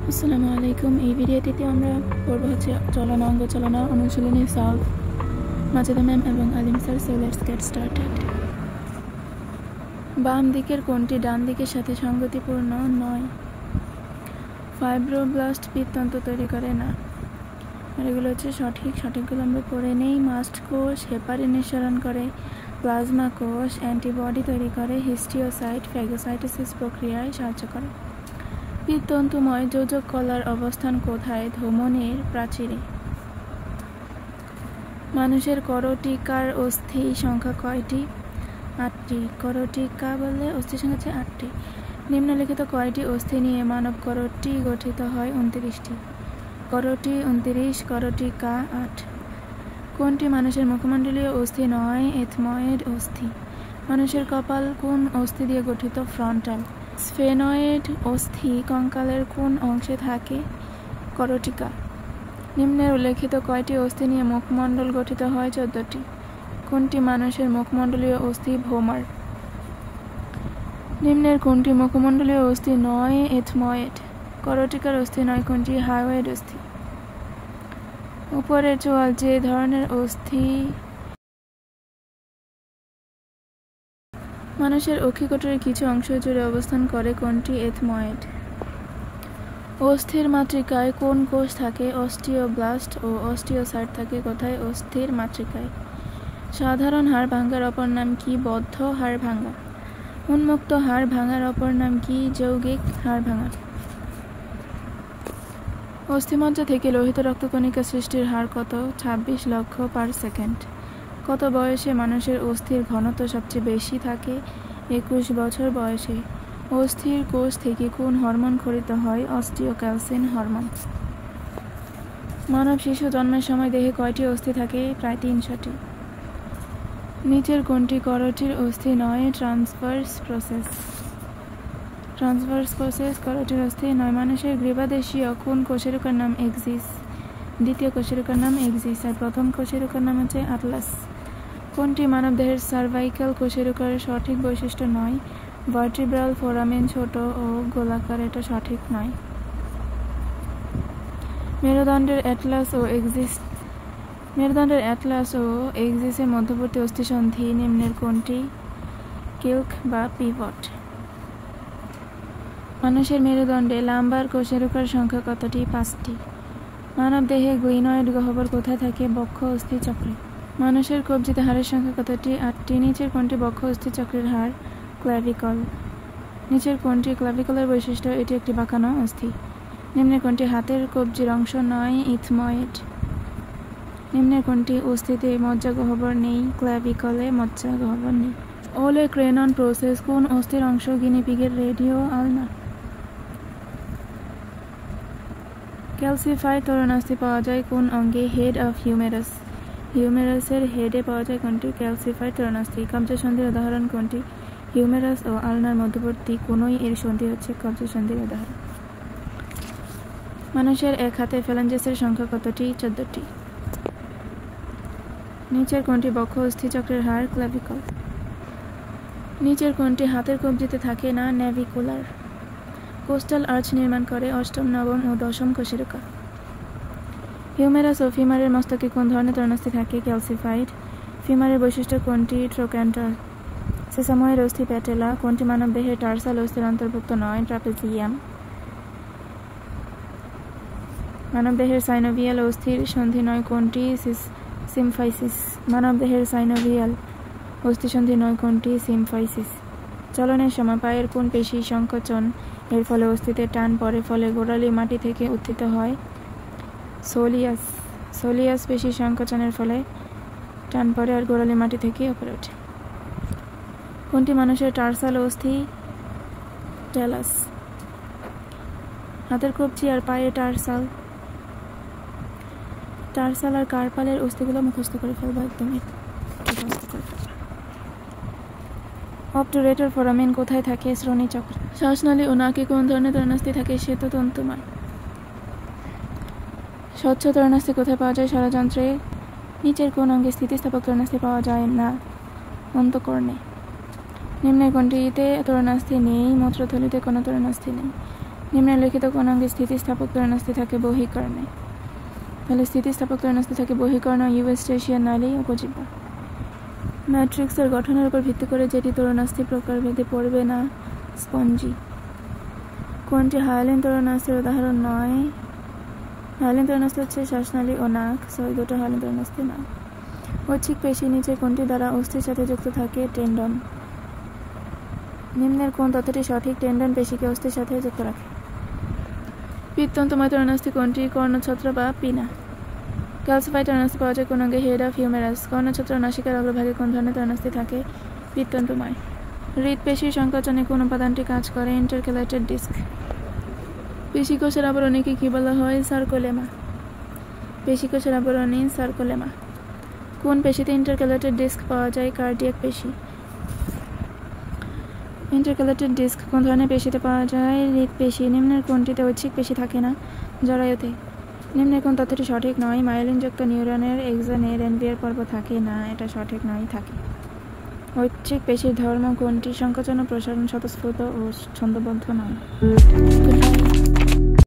আসসালামু আলাইকুম। এই ভিডিওটিতে আমরা পড়ব হচ্ছে চলনা অঙ্গ চলনা অনুশীলনী সলভ মাজেদা ম্যাম এবং Alim sir. So let's get started. বাম দিকের কোণটি ডান দিকের সাথে সঙ্গতিপূর্ণ নয়। ফাইব্রোব্লাস্ট পিত্ততন্ত্র তৈরি করে না। আর এগুলো হচ্ছে সঠিকগুলো আমরা পড়ে নেই। মাস্ট কোষ হেপারিন নিঃসরণ করে। প্লাজমা কোষ অ্যান্টিবডি তৈরি করে। হিস্টিওসাইট ফ্যাগোসাইটোসিস প্রক্রিয়ায় সাহায্য করে। পিত্ততন্তুময় যোজক কলার অবস্থান কোথায়? ধমনীর প্রাচীরে। মানুষের করটিকার অস্থি সংখ্যা কয়টি? 8টি। করটিকা বললে অস্থি সংখ্যা হচ্ছে 8টি। নিম্নলিখিত কয়টি অস্থি নিয়ে মানব করটি গঠিত হয়? 29টি। করটি 29, করটিকা 8। কোনটি মানুষের মুখমণ্ডলীয় অস্থি নয়? এথময়েড অস্থি। মানুষের কপাল কোন অস্থি দিয়ে গঠিত? ফ্রন্টাল। স্ফেনয়েড অস্থি কঙ্কালের কোন অংশে থাকে? করটিকা। নিম্নের উল্লেখিত কয়টি অস্থি নিয়ে মুখমণ্ডল গঠিত হয়? 14টি। কোনটি মানুষের মুখমণ্ডলীয় অস্থি? ভোমার। নিম্নের কোনটি মুখমণ্ডলীয় অস্থি নয়? এথময়েড। করটিকার অস্থি নয় কোনটি? হায়োয়েড অস্থি। উপরের চোয়াল যে ধরনের অস্থি মানুষের অক্ষিকোটরের কিছু অংশ জুড়ে অবস্থান করে কোনটি? এথময়েড। অস্থির মাতৃকায় কোন কোষ থাকে? অস্টিওব্লাস্ট ও অস্টিওসাইট থাকে কোথায়? অস্থির মাতৃকায়। সাধারণ হাড় ভাঙার অপর নাম কি? বদ্ধ হাড় ভাঙা। উন্মুক্ত হাড় ভাঙার অপর নাম কি? যৌগিক হাড় ভাঙা। অস্থিমজ্জা থেকে লোহিত রক্তকণিকা সৃষ্টির হার কত? 26 লক্ষ পার সেকেন্ড। কত বয়সে মানুষের অস্থির ঘনত্ব সবচেয়ে বেশি থাকে? 21 বছর বয়সে। অস্থির কোষ থেকে কোন হরমোন খরিত হয়? অস্টিওক্যালসিন হরমোন। মানব শিশু জন্মের সময় দেহে কয়টি অস্থি থাকে? প্রায় 300টি। নিচের কোনটি করটির অস্থি নয়? ট্রান্সভার্স প্রসেস করটির অস্থি নয়। মানুষের গ্রীবাদেশীয় কোন কোষেরকার নাম? এক্সিস। দ্বিতীয় কোষেরকার নাম এক্সিস আর প্রথম কোষেরকার নাম হচ্ছে আটলাস। কোনটি মানবদেহের সার্ভাইকাল কোষেরকার সঠিক বৈশিষ্ট্য নয়? ভার্টিব্রাল ফোরামেন ছোট ও গোলাকার, এটা সঠিক নয়। মেরুদণ্ডের অ্যাটলাস ও এক্সিসের মধ্যবর্তী অস্থিসন্ধি নিম্নের কোনটি? কিল্ক বা পিভট। মানুষের মেরুদণ্ডে লাম্বার কোষেরকার সংখ্যা কতটি? 5টি। মানব দেহে গ্লিনয়েড গহ্বর কোথায় থাকে? বক্ষ অস্থি চক্রে। মানুষের কবজিত হাড়ের সংখ্যা কতটি? 8টি। নিচের কোনটি বক্ষ অস্থি চক্রের হাড়? ক্ল্যাভিকল। নিচের কোনটি ক্ল্যাভিকলের বৈশিষ্ট্য? এটি একটি বাঁকানো অস্থি। নিম্নের কোনটি হাতের কবজির অংশ নয়? ইথময়েড। নিম্নের কোনটি অস্থিতে মজ্জা গহ্বর নেই? ক্ল্যাভিকলে মজ্জা গহ্বর নেই। ওলেক্রেনন প্রসেস কোন অস্থির অংশ? গিনিপিগের রেডিও আলনার। ক্যালসিফাইড তরুণাস্থি পাওয়া যায় কোন অঙ্গে? Head of humerus. হিউমেরাসের হেডে পাওয়া যায় কোনটি? ক্যালসিফাইড তরুণাস্থি। কবজা সন্ধির উদাহরণ কোনটি? হিউমেরাস ও আলনার মধ্যবর্তী কোনই এর সন্ধি হচ্ছে কবজা সন্ধির উদাহরণ। মানুষের এক হাতে ফ্যালাঞ্জেসের সংখ্যা কতটি? 14টি। নিচের কোনটি বক্ষ অস্থি চক্রের হাড়? ক্ল্যাভিকল। নিচের কোনটি হাতের কবজিতে থাকে না? ন্যাভিকুলার। কোস্টাল আর্চ নির্মাণ করে অষ্টম, নবম ও দশম কোষেরকা। হিউমেরাস ও ফিমারের মস্তকে কোন ধরনের তরুণাস্থি থাকে? ক্যালসিফাইড। ফিমারের বৈশিষ্ট্য কোনটি? ট্রোক্যান্টার। সেসাময়ের অস্থি প্যাটেলা। কোনটি মানব দেহের টার্সাল অস্থির অন্তর্ভুক্ত নয়? ট্রাপেজিয়াম। মানব দেহের সাইনোভিয়াল অস্থির সন্ধি নয় কোনটি? সিমফাইসিস। মানব দেহের সাইনোভিয়াল অস্থিসন্ধি নয় কোনটি? সিমফাইসিস। চলনের সময় পায়ের কোন পেশি সংকোচন এর ফলে অস্থিতে টান পড়ে? ফলে গোড়ালি মাটি থেকে উত্থিত হয়? সোলিয়াস পেশি সংকোচনের ফলে টান পড়ে আর গোড়ালি মাটি থেকে উপরে ওঠে। কোনটি মানুষের টার্সাল অস্থি? ট্যালাস। হাতের কবজি আর পায়ে টার্সাল আর কার্পালের অস্থিগুলো মুখস্থ করে ফেলবো একদমই। অবটুরেটর ফোরামেন কোথায় থাকে? শ্রোণী চক্র। শ্বাসনালী ও নাকে কোন ধরনের তরুণাস্থি থাকে? শ্বেততন্তুময়। স্বচ্ছ তরুণাস্থি কোথায় পাওয়া যায়? ষড়যন্ত্রে। নিচের কোন অঙ্গে স্থিতিস্থাপক তরুণাস্থি পাওয়া যায় না? অন্তঃকর্ণে। নিম্নের কোনটিতে তরুণাস্থি নেই? মূত্রথলিতে কোনো তরুণাস্থি নেই। নিম্নলিখিত কোন অঙ্গে স্থিতিস্থাপক তরুণাস্থি থাকে বহিকর্ণে? তাহলে স্থিতিস্থাপক তরুণাস্থি থাকে বহিকর্ণ, ইউস্টেশিয়ান নালী, উপজিহ্বা। ম্যাট্রিক্সের গঠনের উপর ভিত্তি করে যেটি তরুণাস্থি প্রকারভেদে পড়বে না স্পঞ্জি। কোনটি হায়ালিন তরুণাস্থির উদাহরণ নয়? হায়ালিন তরুণাস্থি হচ্ছে শ্বাসনালী ও নাক, এই দুটো হায়ালিন তরুণাস্থি না। ঐচ্ছিক পেশি নিচে কোনটি দ্বারা অস্থির সাথে যুক্ত থাকে? টেন্ডন। নিম্নের কোন তথ্যটি সঠিক? টেন্ডন পেশিকে অস্থির সাথে যুক্ত রাখে। পিত্তন্তময় তরুণাস্থি কোনটি? কর্ণছত্র বা পিনা। ক্যালসিফাইড তরুণাস্থি পাওয়া যায় কোন অঙ্গে? Head of humerus. কর্ণছত্র নাসিকার অগ্রভাগে কোন ধরনের তরুণাস্থি থাকে? পিত্তন্তময়। হৃৎপেশির সংকোচনে কোন উপাদানটি কাজ করে? Intercalated disk. পেশিকোষের আবরণীকে কি বলা হয়? সার্কোলেমা। পেশিকোষের আবরণী সার্কোলেমা। কোন পেশিতে ইন্টারক্যালেটেড ডিস্ক পাওয়া যায়? কার্ডিয়াক পেশি। ইন্টারক্যালেটেড ডিস্ক কোন ধরনের পেশিতে পাওয়া যায়? হৃৎপেশি। নিম্নের কোনটিতে ঐচ্ছিক পেশি থাকে না? জরায়ুতে। নিম্নের কোন তথ্যটি সঠিক নয়? মায়োলিনযুক্ত নিউরনের এক্সনে রেনভিয়ার পর্ব থাকে না, এটা সঠিক নয়, থাকে। ঐচ্ছিক পেশির ধর্ম কোনটি? সংকোচন ও প্রসারণ স্বতঃস্ফূর্ত ও ছন্দবদ্ধ নয়।